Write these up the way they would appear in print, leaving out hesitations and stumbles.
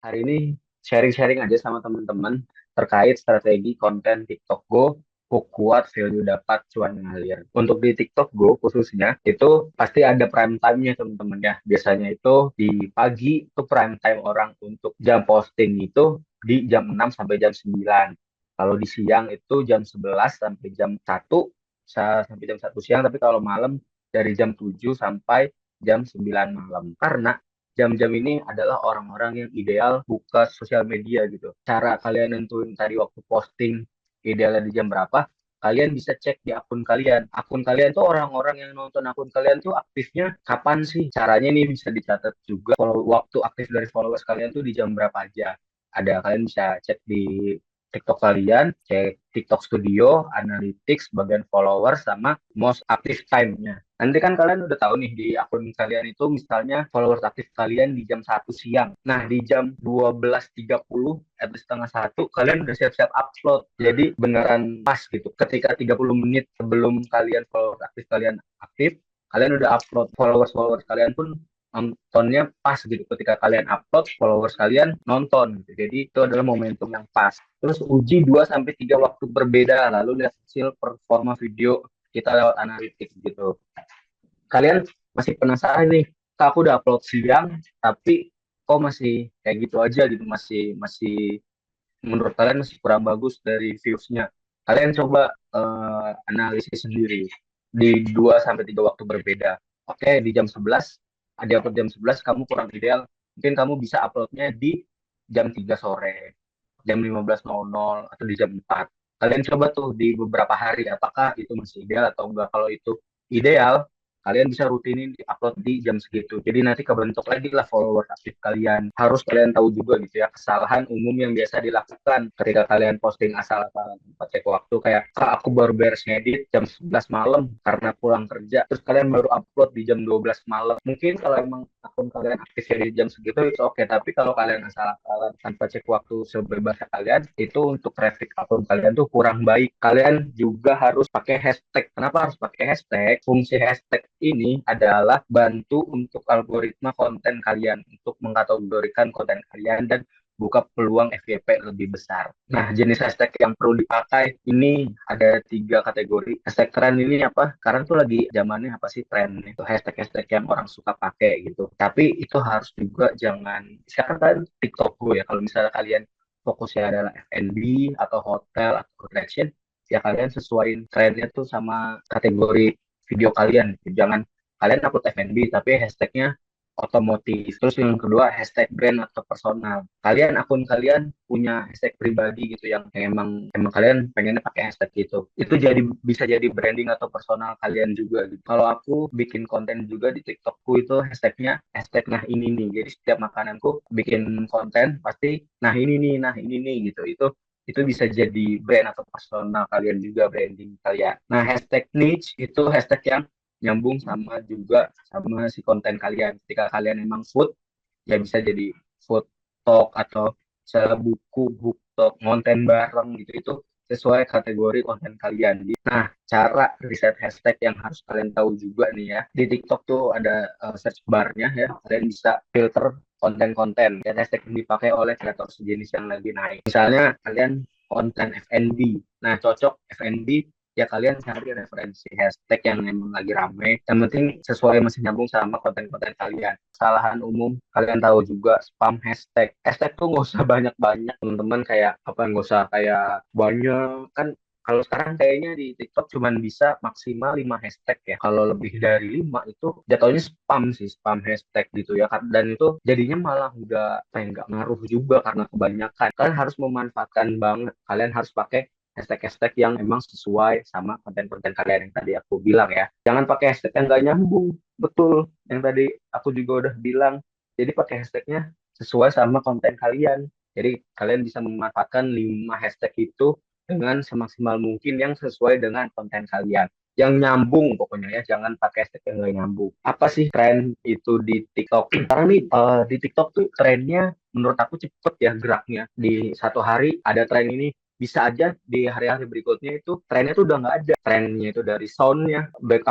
Hari ini sharing-sharing aja sama teman-teman terkait strategi konten TikTok Go, hook kuat, value dapat, cuan ngalir. Untuk di TikTok Go khususnya, itu pasti ada prime time-nya teman-teman ya. Biasanya itu di pagi itu prime time orang untuk jam posting itu di jam 6 sampai jam 9. Kalau di siang itu jam 11 sampai jam 1, sampai jam 1 siang, tapi kalau malam dari jam 7 sampai jam 9 malam. Karena jam-jam ini adalah orang-orang yang ideal buka sosial media gitu. Cara kalian nentuin tadi waktu posting idealnya di jam berapa, kalian bisa cek di akun kalian. Akun kalian tuh orang-orang yang nonton akun kalian tuh aktifnya kapan sih? Caranya ini bisa dicatat juga. Kalau waktu aktif dari followers kalian tuh di jam berapa aja. Ada kalian bisa cek di TikTok kalian, cek TikTok Studio, Analytics, bagian followers, sama most active time-nya. Nanti kan kalian udah tahu nih di akun kalian itu misalnya followers aktif kalian di jam 1 siang. Nah, di jam 12.30 atau setengah 1 kalian udah siap-siap upload. Jadi beneran pas gitu. Ketika 30 menit sebelum kalian followers aktif kalian aktif, kalian udah upload. Followers-followers kalian pun nontonnya pas gitu. Ketika kalian upload, followers kalian nonton gitu. Jadi itu adalah momentum yang pas. Terus uji 2 sampai 3 waktu berbeda, lalu lihat hasil performa video kita lewat analitik gitu. Kalian masih penasaran nih, kak aku udah upload siang tapi kok masih kayak gitu aja gitu, masih masih menurut kalian masih kurang bagus dari views-nya. Kalian coba analisis sendiri di 2 sampai 3 waktu berbeda. Oke, di jam 11 ada upload jam 11 kamu kurang ideal, mungkin kamu bisa uploadnya di jam 3 sore, jam 15.00 atau di jam 4. Kalian coba tuh di beberapa hari apakah itu masih ideal atau enggak. Kalau itu ideal, kalian bisa rutinin di upload di jam segitu. Jadi nanti kebentuk lagi lah follower aktif kalian. Harus kalian tahu juga gitu ya, kesalahan umum yang biasa dilakukan ketika kalian posting asal-asalan tanpa cek waktu. Kayak, kak aku baru beres ngedit jam 11 malam karena pulang kerja. Terus kalian baru upload di jam 12 malam. Mungkin kalau emang akun kalian aktifnya di jam segitu itu oke. Tapi kalau kalian asal-asalan tanpa cek waktu sebebas kalian, itu untuk traffic akun kalian tuh kurang baik. Kalian juga harus pakai hashtag. Kenapa harus pakai hashtag? Fungsi hashtag ini adalah bantu untuk algoritma konten kalian, untuk mengkategorikan konten kalian dan buka peluang FYP lebih besar. Nah, jenis hashtag yang perlu dipakai ini ada 3 kategori. Hashtag tren ini apa? Sekarang tuh lagi zamannya apa sih tren? Itu hashtag-hashtag yang orang suka pakai gitu. Tapi itu harus juga jangan, sekarang kan TikTok gue ya, kalau misalnya kalian fokusnya adalah F&B atau hotel atau attraction, ya kalian sesuaiin trennya tuh sama kategori video kalian. Jangan kalian upload F&B tapi hashtagnya otomotif. Terus yang kedua hashtag brand atau personal. Kalian akun kalian punya hashtag pribadi gitu yang emang emang kalian pengennya pakai hashtag gitu. Itu jadi bisa jadi branding atau personal kalian juga gitu. Kalau aku bikin konten juga di TikTokku itu hashtagnya hashtag nah ini nih. Jadi setiap makananku bikin konten pasti nah ini nih, nah ini nih gitu. Itu bisa jadi brand atau personal kalian juga, branding kalian. Nah, hashtag niche itu hashtag yang nyambung sama juga sama si konten kalian. Ketika kalian memang food, ya bisa jadi food talk atau misalnya buku, book talk, konten bareng gitu. Itu sesuai kategori konten kalian. Nah, cara riset hashtag yang harus kalian tahu juga nih ya. Di TikTok tuh ada search bar-nya ya. Kalian bisa filter konten-konten dan hashtag yang dipakai oleh kreator sejenis yang lagi naik. Misalnya kalian konten F&B. Nah, cocok F&B ya kalian cari referensi hashtag yang memang lagi rame. Yang penting sesuai masih nyambung sama konten-konten kalian. Kesalahan umum kalian tahu juga spam hashtag. Hashtag tuh nggak usah banyak-banyak teman-teman, kayak apa, nggak usah kayak banyak kan. Kalau sekarang kayaknya di TikTok cuman bisa maksimal 5 hashtag ya. Kalau lebih dari 5 itu jatuhnya spam sih, spam hashtag gitu ya. Dan itu jadinya malah udah kayak nggak ngaruh juga karena kebanyakan. Kalian harus memanfaatkan banget. Kalian harus pakai hashtag-hashtag yang emang sesuai sama konten-konten kalian yang tadi aku bilang ya. Jangan pakai hashtag yang nggak nyambung. Betul, yang tadi aku juga udah bilang. Jadi pakai hashtagnya sesuai sama konten kalian. Jadi kalian bisa memanfaatkan 5 hashtag itu dengan semaksimal mungkin yang sesuai dengan konten kalian. Yang nyambung pokoknya ya, jangan pakai hashtag yang nggak nyambung. Apa sih tren itu di TikTok? Sekarang nih di TikTok tuh trennya menurut aku cepet ya geraknya. Di satu hari ada tren ini, bisa aja di hari-hari berikutnya itu trennya tuh udah nggak ada. Trennya itu dari soundnya, back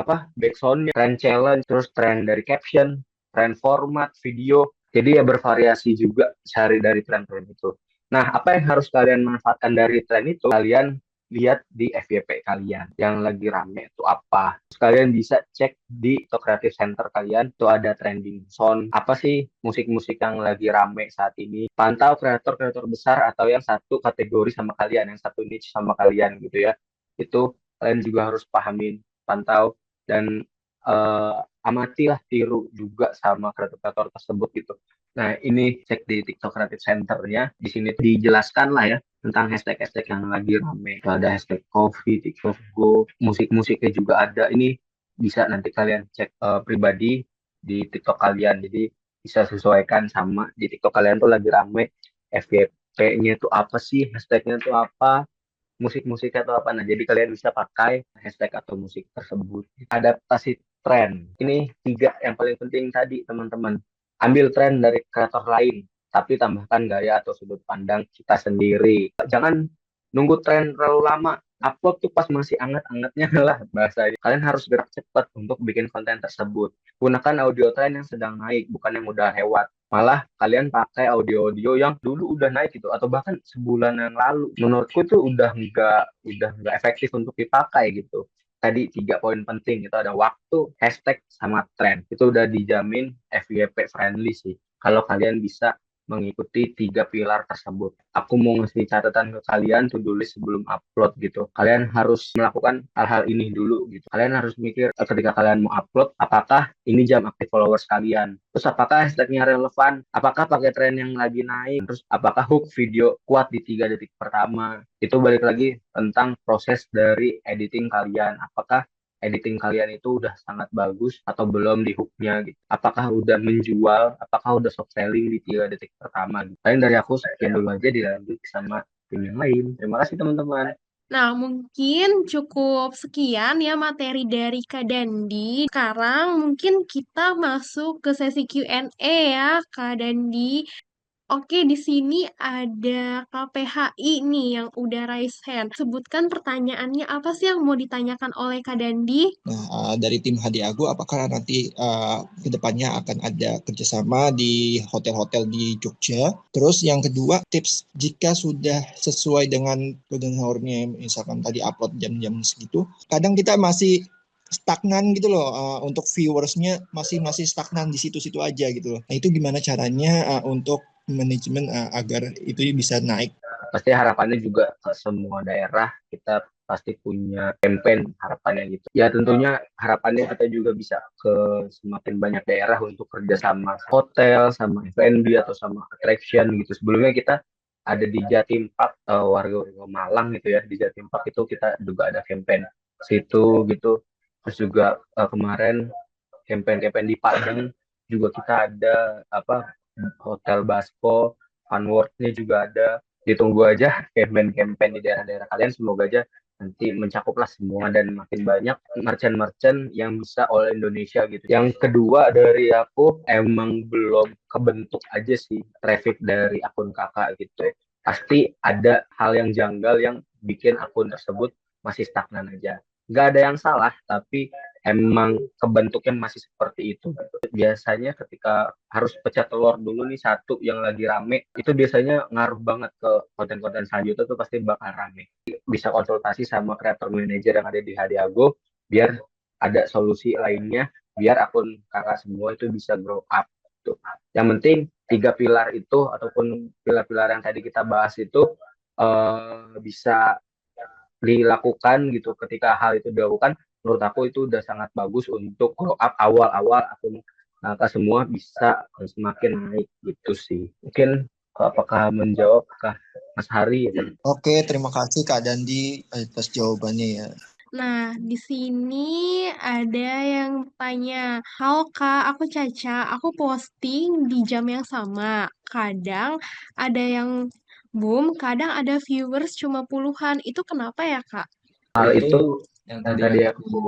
soundnya, tren challenge, terus tren dari caption, tren format video. Jadi ya bervariasi juga cari dari tren-tren itu. Nah, apa yang harus kalian manfaatkan dari tren itu? Kalian lihat di FYP kalian yang lagi rame itu apa. Terus kalian bisa cek di Talk Creative Center kalian itu ada trending sound. Apa sih musik-musik yang lagi rame saat ini? Pantau kreator-kreator besar atau yang satu kategori sama kalian, yang satu niche sama kalian gitu ya. Itu kalian juga harus pahamin, pantau dan eh, amatilah, tiru juga sama kreator-kreator tersebut gitu. Nah, ini cek di TikTok Creative Center-nya. Di sini dijelaskan lah ya tentang hashtag-hashtag yang lagi rame. Ada hashtag coffee, TikTok Go, musik-musiknya juga ada. Ini bisa nanti kalian cek pribadi di TikTok kalian. Jadi bisa sesuaikan sama di TikTok kalian tuh lagi rame. FYP-nya itu apa sih? Hashtagnya itu apa? Musik-musiknya atau apa. Nah, jadi kalian bisa pakai hashtag atau musik tersebut. Adaptasi tren. Ini tiga yang paling penting tadi, teman-teman. Ambil tren dari kreator lain, tapi tambahkan gaya atau sudut pandang kita sendiri. Jangan nunggu tren terlalu lama. Upload tuh pas masih anget-angetnya lah bahasanya. Kalian harus gerak cepat untuk bikin konten tersebut. Gunakan audio tren yang sedang naik, bukan yang udah lewat. Malah kalian pakai audio-audio yang dulu udah naik gitu atau bahkan sebulan yang lalu. Menurutku itu udah nggak efektif untuk dipakai gitu. Tadi 3 poin penting itu ada waktu, hashtag sama tren. Itu udah dijamin FYP friendly sih. Kalau kalian bisa mengikuti 3 pilar tersebut. Aku mau ngasih catatan ke kalian to-do list sebelum upload gitu. Kalian harus melakukan hal-hal ini dulu gitu. Kalian harus mikir ketika kalian mau upload, apakah ini jam aktif followers kalian? Terus apakah hashtagnya relevan? Apakah pakai tren yang lagi naik? Terus apakah hook video kuat di 3 detik pertama? Itu balik lagi tentang proses dari editing kalian. Apakah editing kalian itu udah sangat bagus atau belum di hooknya gitu. Apakah udah menjual, apakah udah soft selling di 3 detik pertama gitu. Paling dari aku sekian dulu aja, dilanjut sama tim yang lain. Terima kasih teman-teman. Nah, mungkin cukup sekian ya materi dari Kak Dandi. Sekarang mungkin kita masuk ke sesi Q&A ya, Kak Dandi. Oke, di sini ada KPHI nih yang udah raise hand. Sebutkan pertanyaannya apa sih yang mau ditanyakan oleh Kak Dandi? Nah, dari tim HD Agu, apakah nanti ke depannya akan ada kerjasama di hotel-hotel di Jogja? Terus yang kedua, tips jika sudah sesuai dengan golden hour-nya, misalkan tadi upload jam-jam segitu, kadang kita masih stagnan gitu loh, untuk viewersnya masih masih stagnan di situ-situ aja gitu loh. Nah, itu gimana caranya untuk manajemen agar itu bisa naik? Pasti harapannya juga ke semua daerah kita pasti punya campaign harapannya gitu. Ya tentunya harapannya kita juga bisa ke semakin banyak daerah untuk kerja sama hotel, sama F&B atau sama attraction gitu. Sebelumnya kita ada di Jatim Park, warga-warga Malang gitu ya. Di Jatim Park itu kita juga ada campaign situ gitu. Terus juga kemarin campaign-campaign di Padang juga kita ada apa Hotel Basco, Funworld-nya juga ada. Ditunggu aja campaign-campaign di daerah-daerah kalian, semoga aja nanti mencakuplah semua dan makin banyak merchant-merchant yang bisa all Indonesia gitu. Yang kedua dari aku emang belum kebentuk aja sih traffic dari akun kakak gitu. Pasti ada hal yang janggal yang bikin akun tersebut masih stagnan aja. Nggak ada yang salah, tapi emang kebentuknya masih seperti itu. Biasanya ketika harus pecah telur dulu nih satu yang lagi rame, itu biasanya ngaruh banget ke konten-konten selanjutnya tuh pasti bakal rame. Bisa konsultasi sama creator manager yang ada di Hadiago biar ada solusi lainnya, biar akun kakak semua itu bisa grow up. Tuh. Yang penting 3 pilar itu ataupun pilar-pilar yang tadi kita bahas itu bisa dilakukan gitu. Ketika hal itu dilakukan, menurut aku itu udah sangat bagus untuk grow up awal-awal akun kakak semua bisa semakin naik gitu sih. Mungkin apakah menjawab Kak Mas Hari ya? Oke, terima kasih Kak Dandi atas jawabannya ya. Nah, di sini ada yang tanya, halo Kak, aku Caca, aku posting di jam yang sama. Kadang ada yang boom, kadang ada viewers cuma puluhan. Itu kenapa ya Kak? Hal itu Yang yang tadi tadi aku aku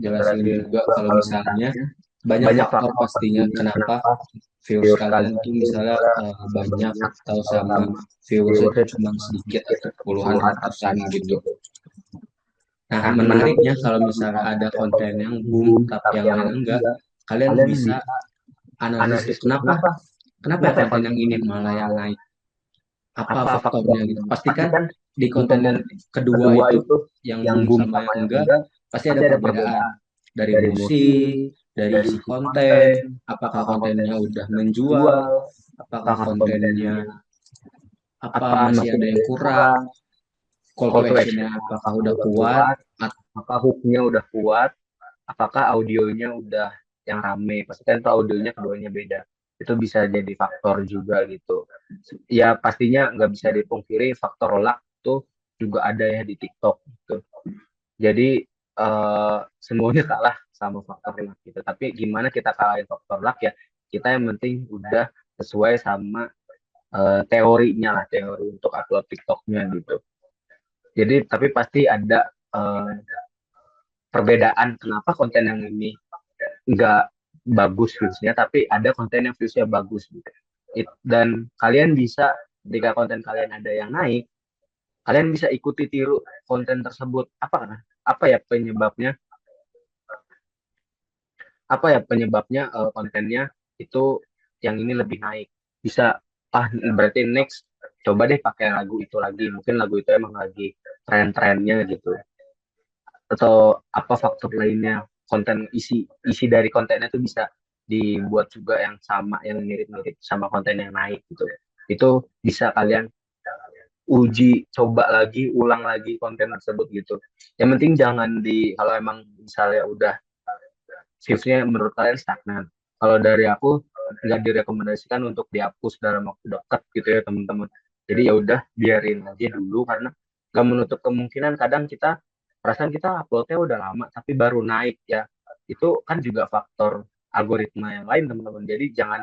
jelasin jelasin juga juga kalau kalau misalnya misalnya banyak banyak faktor faktor pastinya pastinya kenapa kenapa views viewers kalian kalian tuh itu misalnya misalnya banyak banyak atau atau sama sama viewersnya viewersnya tuh cuma cuma sedikit sedikit atau puluhan puluhan ratusan ratusan gitu. gitu. Nah, Nah, menariknya menariknya kalau kalau misalnya misalnya ada ada konten konten yang yang boom boom tapi tapi yang yang lain lain enggak, enggak, kalian kalian bisa bisa analisis analisis kenapa kenapa kenapa ya konten yang ini malah yang naik? Apa faktornya gitu? Pasti kan di konten kedua itu yang boom sama yang enggak pasti ada perbedaan dari musik, dari isi konten, apakah kontennya udah menjual, apakah kontennya masih ada yang kurang, call to actionnya apakah udah kuat, apakah hooknya udah kuat, apakah audionya udah yang rame. Pasti kan tuh audionya keduanya beda. Itu bisa jadi faktor juga gitu. Ya pastinya nggak bisa dipungkiri faktor luck tuh juga ada ya di TikTok gitu. Jadi semuanya kalah sama faktor luck gitu. Tapi gimana kita kalahin faktor luck ya? Kita yang penting udah sesuai sama teorinya lah, teori untuk upload TikToknya gitu. Jadi tapi pasti ada eh, perbedaan kenapa konten yang ini nggak bagus viewsnya, tapi ada konten yang viewsnya bagus gitu. Dan kalian bisa ketika konten kalian ada yang naik, kalian bisa ikuti tiru konten tersebut. Apa ya penyebabnya? Apa ya penyebabnya kontennya itu yang ini lebih naik? Bisa berarti next coba deh pakai lagu itu lagi. Mungkin lagu itu emang lagi tren-trennya gitu. Atau apa faktor lainnya? Isi dari kontennya itu bisa dibuat juga yang sama, yang mirip-mirip sama konten yang naik gitu. Itu bisa kalian uji, coba lagi, ulang lagi konten tersebut gitu. Yang penting jangan kalau emang misalnya udah viewsnya menurut kalian stagnan. Kalau dari aku nggak direkomendasikan untuk dihapus dalam waktu dekat gitu ya teman-teman. Jadi ya udah biarin aja dulu karena nggak menutup kemungkinan kadang perasaan kita uploadnya udah lama tapi baru naik ya. Itu kan juga faktor algoritma yang lain teman-teman. Jadi jangan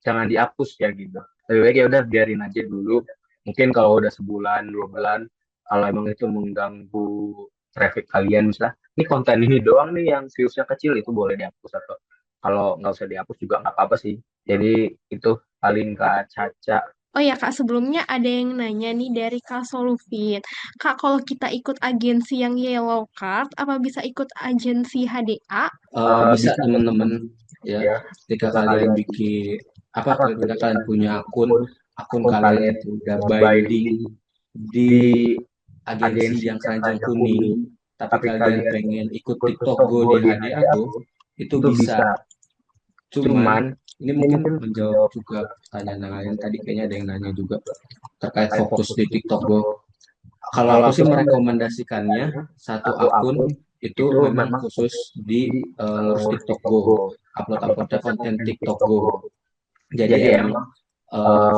jangan dihapus ya gitu. Lebih baik ya udah biarin aja dulu. Mungkin kalau udah sebulan, 2 bulan, kalau emang itu mengganggu traffic kalian misalnya, ini konten ini doang nih yang viewsnya kecil itu boleh dihapus atau kalau nggak usah dihapus juga nggak apa-apa sih. Jadi itu paling Kak Caca. Oh ya Kak, sebelumnya ada yang nanya nih dari Kak Solufit. Kak, kalau kita ikut agensi yang Yellow Card, apa bisa ikut agensi HDA? Bisa teman-teman ya, ketika kalian bikin ketika kalian punya akun kalian itu udah binding di agensi yang keranjang kuning, tapi kalian pengen ikut TikTok Go di HDA Go, itu bisa. Cuman ini mungkin menjawab juga pertanyaan yang lain tadi, kayaknya ada yang nanya juga terkait fokus di TikTok Go. Kalau aku sih merekomendasikannya satu akun itu memang khusus di ngurus TikTok Go, upload-uploadnya konten TikTok Go. Jadi emang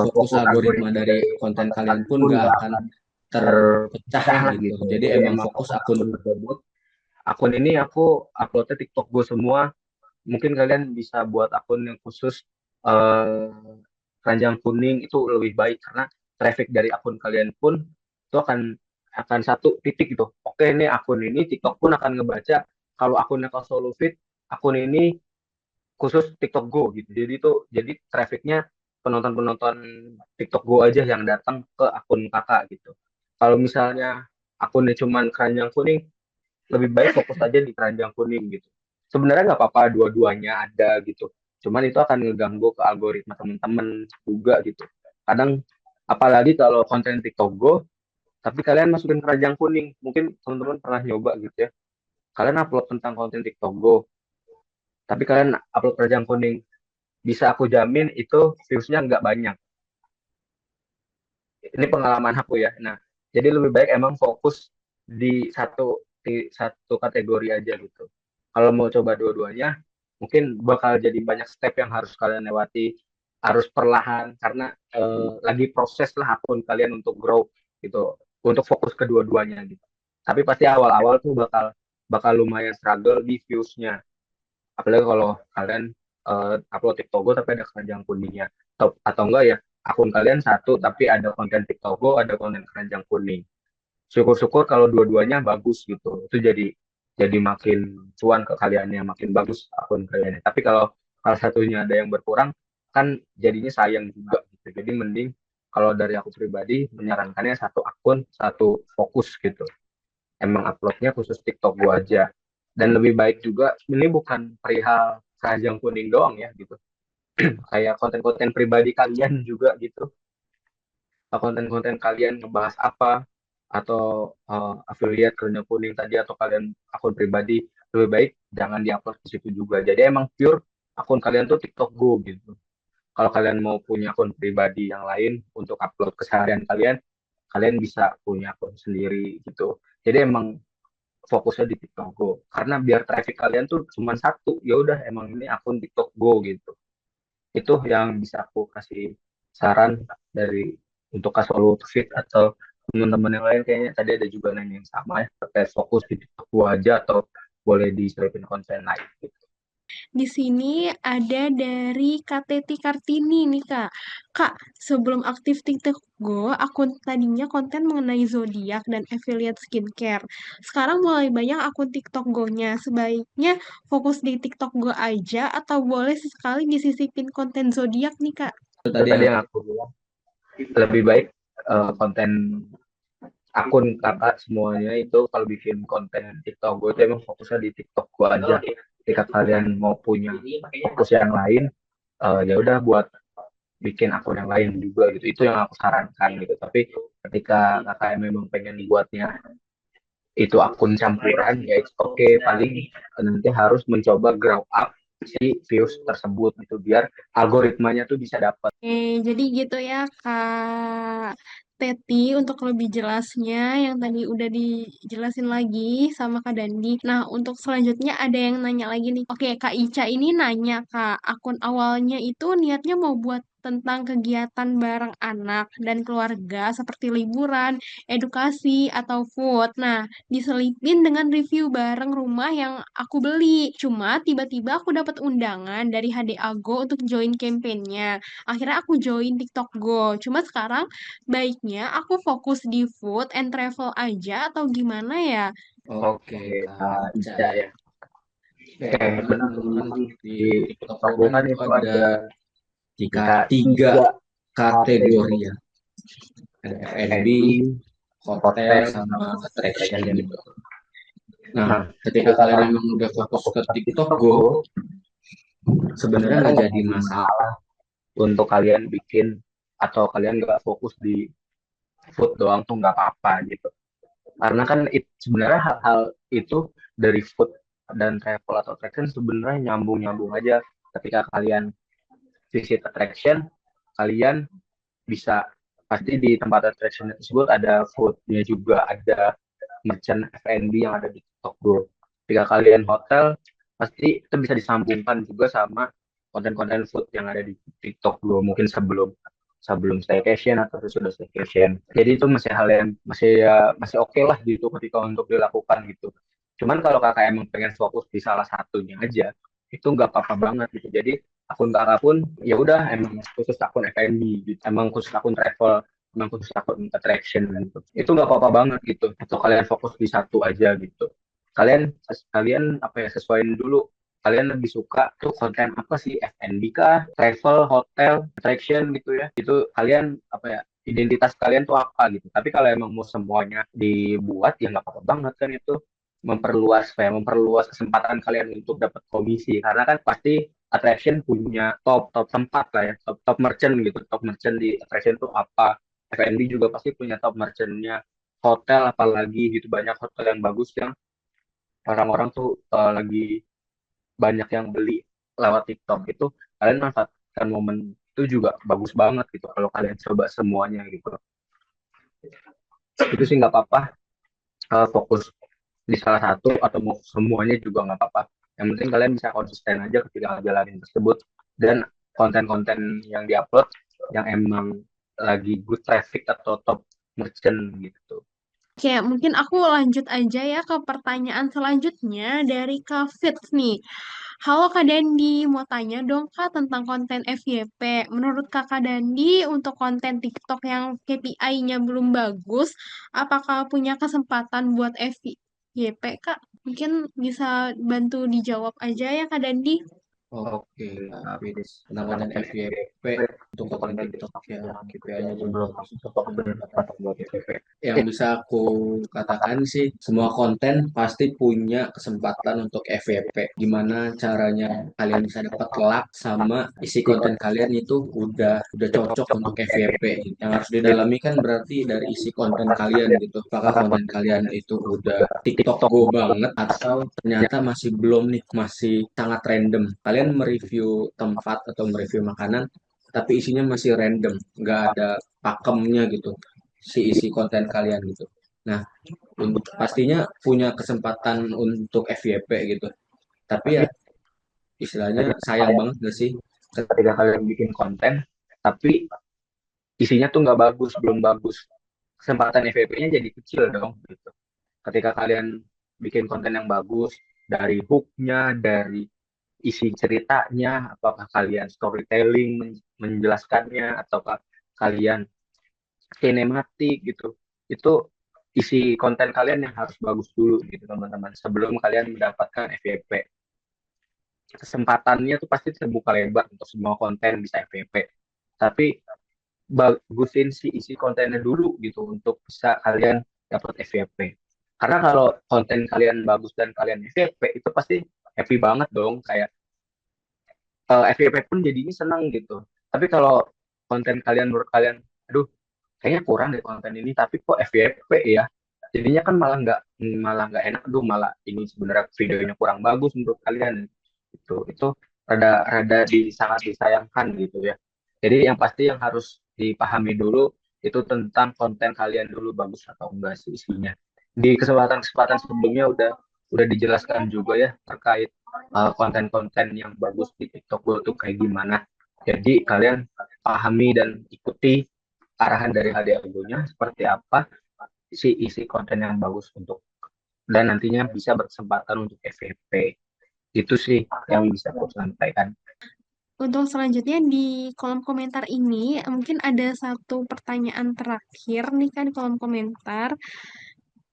fokus algoritma dari konten kalian pun nggak akan terpecah gitu. Jadi emang fokus akun tersebut. Akun ini aku uploadnya TikTok Go semua. Mungkin kalian bisa buat akun yang khusus eh, keranjang kuning itu lebih baik karena traffic dari akun kalian pun itu akan satu titik gitu. Oke, ini akun ini TikTok pun akan ngebaca kalau akunnya Kasolufit, akun ini khusus TikTok Go gitu. Jadi trafficnya penonton-penonton TikTok Go aja yang datang ke akun kakak gitu. Kalau misalnya akunnya cuman keranjang kuning, lebih baik fokus aja di keranjang kuning gitu. Sebenarnya nggak apa-apa dua-duanya ada gitu. Cuman itu akan ngeganggu ke algoritma teman-teman juga gitu. Kadang apalagi kalau konten TikTok Go, tapi kalian masukin keranjang kuning, mungkin teman-teman pernah nyoba gitu ya. Kalian upload tentang konten TikTok Go, tapi kalian upload keranjang kuning, bisa aku jamin itu viewsnya nggak banyak. Ini pengalaman aku ya. Nah, jadi lebih baik emang fokus di satu kategori aja gitu. Kalau mau coba dua-duanya, mungkin bakal jadi banyak step yang harus kalian lewati, harus perlahan karena lagi proses lah akun kalian untuk grow gitu, untuk fokus kedua-duanya gitu. Tapi pasti awal-awal tuh bakal bakal lumayan struggle di views-nya. Apalagi kalau kalian upload TikTok Go tapi ada keranjang kuningnya. Atau enggak ya, akun kalian satu tapi ada konten TikTok Go, ada konten keranjang kuning. Syukur-syukur kalau dua-duanya bagus gitu. Itu jadi makin cuan ke kaliannya, makin bagus akun kaliannya. Tapi kalau salah satunya ada yang berkurang, kan jadinya sayang juga gitu. Jadi mending kalau dari aku pribadi menyarankannya satu akun, satu fokus gitu. Emang uploadnya khusus TikTok gua aja. Dan lebih baik juga, ini bukan perihal keranjang kuning doang ya gitu. kayak konten-konten pribadi kalian juga gitu. Konten-konten kalian ngebahas apa atau affiliate kerja kuning tadi atau kalian akun pribadi, lebih baik jangan diupload ke situ juga. Jadi emang pure akun kalian tuh TikTok Go gitu. Kalau kalian mau punya akun pribadi yang lain untuk upload keseharian kalian, kalian bisa punya akun sendiri gitu. Jadi emang fokusnya di TikTok Go. Karena biar traffic kalian tuh cuma satu, ya udah emang ini akun TikTok Go gitu. Itu yang bisa aku kasih saran dari untuk Kak Lutfi atau teman-teman yang lain. Kayaknya tadi ada juga nanya yang sama ya, terkait fokus di TikTok Go aja atau boleh diselipin konten lain gitu. Di sini ada dari KTT Kartini nih Kak. Kak, sebelum aktif TikTok Go, akun tadinya konten mengenai zodiak dan affiliate skincare. Sekarang mulai banyak akun TikTok Go-nya. Sebaiknya fokus di TikTok Go aja atau boleh sesekali disisipin konten zodiak nih Kak? Itu Itu tadi tadi yang yang aku bilang, lebih baik konten akun kakak semuanya itu kalau bikin konten TikTok gue itu emang fokusnya di TikTok gue aja. Ketika kalian mau punya fokus yang lain, ya udah buat bikin akun yang lain juga gitu. Itu yang aku sarankan gitu. Tapi ketika kakak memang pengen buatnya itu akun campuran, ya it's okay. Paling nanti harus mencoba grow up si views tersebut gitu biar algoritmanya tuh bisa dapat. Jadi gitu ya Kak Teti untuk lebih jelasnya yang tadi udah dijelasin lagi sama Kak Dandi. Nah untuk selanjutnya ada yang nanya lagi nih. Oke Kak Ica ini nanya Kak, akun awalnya itu niatnya mau buat tentang kegiatan bareng anak dan keluarga seperti liburan, edukasi, atau food. Nah, diselipin dengan review bareng rumah yang aku beli. Cuma tiba-tiba aku dapat undangan dari HDA Go untuk join campaign-nya. Akhirnya aku join TikTok Go. Cuma sekarang baiknya aku fokus di food and travel aja atau gimana ya? oke Oke, Kak Kak Ica Ica ya. ya. Oke, Oke, teman-teman benar teman-teman memang di di TikTok TikTok Go gue kan kan itu itu ada ada tiga tiga kategori kategori ya. Ada F&B, F&B, hotel, hotel, sama sama attraction attraction gitu. gitu. Nah, Nah, ketika ketika kalian kalian memang udah fokus fokus ke ke TikTok TikTok Go, Go, sebenarnya sebenarnya nggak nggak jadi jadi masalah. masalah untuk kalian bikin atau kalian nggak fokus di food doang tuh nggak apa-apa gitu. Karena kan sebenarnya hal-hal itu dari food dan travel atau attraction sebenarnya nyambung-nyambung aja. Ketika kalian visit attraction, kalian bisa pasti di tempat attraction tersebut ada foodnya juga, ada merchant F&B yang ada di TikTok Go. Jika kalian hotel, pasti itu bisa disambungkan juga sama konten-konten food yang ada di TikTok Go mungkin sebelum sebelum staycation atau sesudah staycation. Jadi itu masih hal yang masih ya masih oke lah gitu ketika untuk dilakukan gitu. Cuman kalau kakak emang pengen fokus di salah satunya aja, itu nggak apa-apa banget gitu. Jadi akun kakak pun ya udah emang khusus akun F&B gitu. Emang khusus akun travel, emang khusus akun attraction gitu. Itu nggak apa-apa banget gitu. Atau kalian fokus di satu aja gitu. Kalian apa ya sesuaiin dulu. Kalian lebih suka tuh konten apa sih, F&B kah, travel, hotel, attraction gitu ya. Itu kalian apa ya identitas kalian tuh apa gitu. Tapi kalau emang mau semuanya dibuat ya nggak apa-apa banget kan itu memperluas kesempatan kalian untuk dapat komisi karena kan pasti attraction punya top top tempat lah ya, top top merchant gitu. Top merchant di attraction tuh apa, F&B juga pasti punya top merchantnya. Hotel apalagi gitu, banyak hotel yang bagus yang orang-orang tuh lagi banyak yang beli lewat TikTok. Itu kalian manfaatkan momen itu juga bagus banget gitu kalau kalian coba semuanya gitu. Itu sih nggak apa-apa, fokus di salah satu atau mau semuanya juga nggak apa-apa. Yang penting kalian bisa konsisten aja ketika ngejalanin tersebut dan konten-konten yang diupload yang emang lagi good traffic atau top merchant gitu. Oke, mungkin aku lanjut aja ya ke pertanyaan selanjutnya dari Kak Fitz nih. Halo Kak Dandi, mau tanya dong Kak tentang konten FYP. Menurut Kakak Dandi, untuk konten TikTok yang KPI-nya belum bagus, apakah punya kesempatan buat FYP Kak? Mungkin bisa bantu dijawab aja ya Kak Dandi. Oke, Kak Fidis. Tentang konten FYP untuk konten TikTok yang KPI-nya belum bagus untuk pendapatan. Yang bisa aku katakan sih, semua konten pasti punya kesempatan untuk FYP. Gimana caranya kalian bisa dapat like sama isi konten kalian itu udah cocok untuk FYP. Yang harus didalami kan berarti dari isi konten kalian gitu. Apakah konten kalian itu udah TikTok go banget atau ternyata masih belum nih, masih sangat random. Kalian mereview tempat atau mereview makanan, tapi isinya masih random, nggak ada pakemnya gitu si isi konten kalian gitu. Nah, pastinya punya kesempatan untuk FYP gitu. Tapi ya istilahnya sayang banget gak sih? Ketika kalian bikin konten tapi isinya tuh nggak bagus, belum bagus, kesempatan FYP-nya jadi kecil dong gitu. Ketika kalian bikin konten yang bagus, dari hook-nya, dari isi ceritanya, apakah kalian storytelling menjelaskannya, ataukah kalian sinematik gitu, itu isi konten kalian yang harus bagus dulu gitu teman-teman, sebelum kalian mendapatkan FYP. Kesempatannya tuh pasti terbuka lebar untuk semua konten bisa FYP, tapi bagusin si isi kontennya dulu gitu untuk bisa kalian dapat FYP. Karena kalau konten kalian bagus dan kalian FYP itu pasti happy banget dong, kayak FYP pun jadinya senang gitu. Tapi kalau konten kalian menurut kalian, aduh kayaknya kurang deh konten ini, tapi kok FYP ya, jadinya kan malah nggak enak, aduh malah ini sebenarnya videonya kurang bagus menurut kalian. Itu rada rada sangat disayangkan gitu ya. Jadi yang pasti yang harus dipahami dulu itu tentang konten kalian dulu bagus atau enggak sih isinya. Di kesempatan-kesempatan sebelumnya udah dijelaskan juga ya terkait konten-konten yang bagus di TikTok Go tuh kayak gimana. Jadi kalian pahami dan ikuti arahan dari HDAgonya seperti apa si isi konten yang bagus untuk dan nantinya bisa berkesempatan untuk FYP. Itu sih yang bisa aku sampaikan. Untuk selanjutnya di kolom komentar ini mungkin ada satu pertanyaan terakhir nih kan di kolom komentar,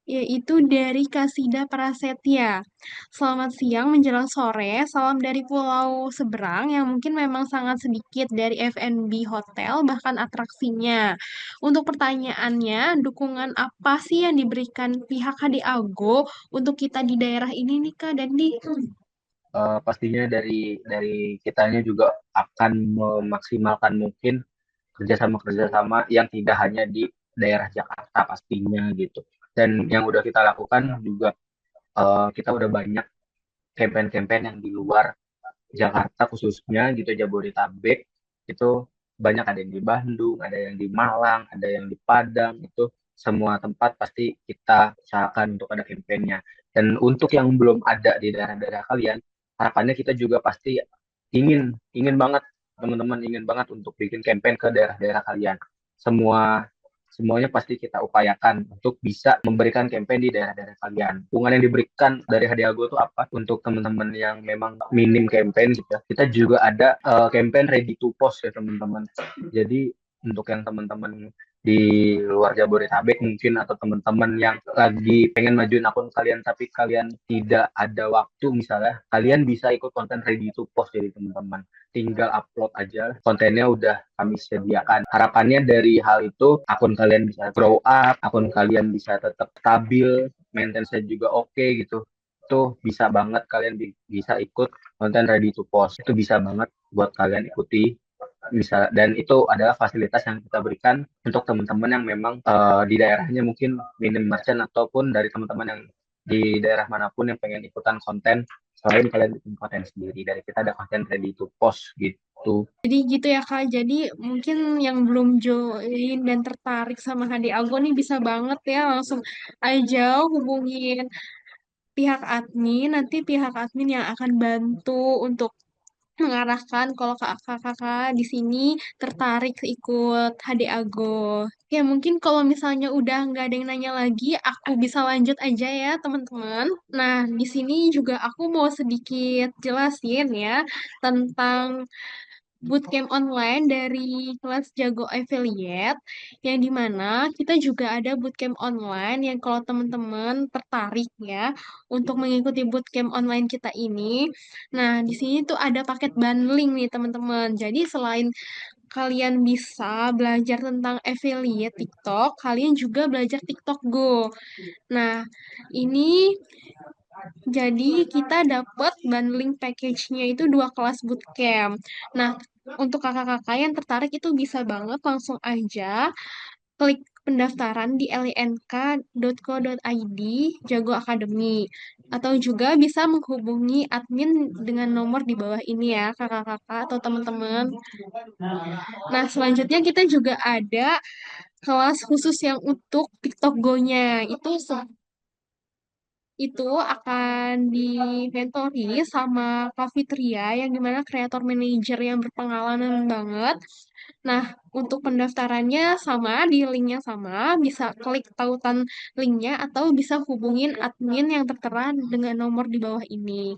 yaitu dari Kasida Prasetya. Selamat siang menjelang sore, salam dari Pulau Seberang yang mungkin memang sangat sedikit dari F&B hotel bahkan atraksinya. Untuk pertanyaannya, dukungan apa sih yang diberikan pihak HDAgo untuk kita di daerah ini nih Kak Dandi? Pastinya dari kitanya juga akan memaksimalkan mungkin kerjasama-kerjasama yang tidak hanya di daerah Jakarta pastinya gitu. Dan yang udah kita lakukan juga, kita udah banyak campaign-campaign yang di luar Jakarta khususnya gitu, Jabodetabek itu banyak, ada yang di Bandung, ada yang di Malang, ada yang di Padang, itu semua tempat pasti kita usahakan untuk ada campaignnya. Dan untuk yang belum ada di daerah-daerah kalian, harapannya kita juga pasti ingin ingin banget, teman-teman ingin banget untuk bikin campaign ke daerah-daerah kalian. Semuanya pasti kita upayakan untuk bisa memberikan campaign di daerah-daerah kalian. Dukungan yang diberikan dari Hadiago itu apa? Untuk teman-teman yang memang minim campaign gitu ya. Kita juga ada campaign ready to post ya teman-teman. Jadi untuk yang teman-teman di luar Jabodetabek mungkin, atau teman-teman yang lagi pengen majuin akun kalian tapi kalian tidak ada waktu misalnya, kalian bisa ikut konten ready to post. Jadi teman-teman tinggal upload aja, kontennya udah kami sediakan. Harapannya dari hal itu akun kalian bisa grow up, akun kalian bisa tetap stabil, maintenance juga oke gitu. Itu bisa banget kalian bisa ikut konten ready to post. Itu bisa banget buat kalian ikuti, bisa, dan itu adalah fasilitas yang kita berikan untuk teman-teman yang memang di daerahnya mungkin minim merchant, ataupun dari teman-teman yang di daerah manapun yang pengen ikutan konten selain kalian bikin konten sendiri. Dari kita ada konten ready to post gitu. Jadi gitu ya Kak, jadi mungkin yang belum join dan tertarik sama HDAgo nih bisa banget ya langsung aja hubungin pihak admin, nanti pihak admin yang akan bantu untuk mengarahkan kalau kakak-kakak di sini tertarik ikut HDAgo. Ya mungkin kalau misalnya udah nggak ada yang nanya lagi, aku bisa lanjut aja ya teman-teman. Nah, di sini juga aku mau sedikit jelasin ya tentang bootcamp online dari kelas Jago Affiliate, yang dimana kita juga ada bootcamp online yang kalau teman-teman tertarik ya untuk mengikuti bootcamp online kita ini. Nah, di sini tuh ada paket bundling nih teman-teman. Jadi selain kalian bisa belajar tentang affiliate TikTok, kalian juga belajar TikTok Go. Nah, ini jadi kita dapat bundling package-nya itu 2 kelas bootcamp. Nah, untuk kakak-kakak yang tertarik itu bisa banget langsung aja klik pendaftaran di link.co.id Jago Academy, atau juga bisa menghubungi admin dengan nomor di bawah ini ya kakak-kakak atau teman-teman. Nah, selanjutnya kita juga ada kelas khusus yang untuk TikTok Go-nya. Itu akan dimentori sama Kak Fitria yang dimana kreator manager yang berpengalaman banget. Nah, untuk pendaftarannya sama, di linknya sama, bisa klik tautan linknya atau bisa hubungin admin yang tertera dengan nomor di bawah ini.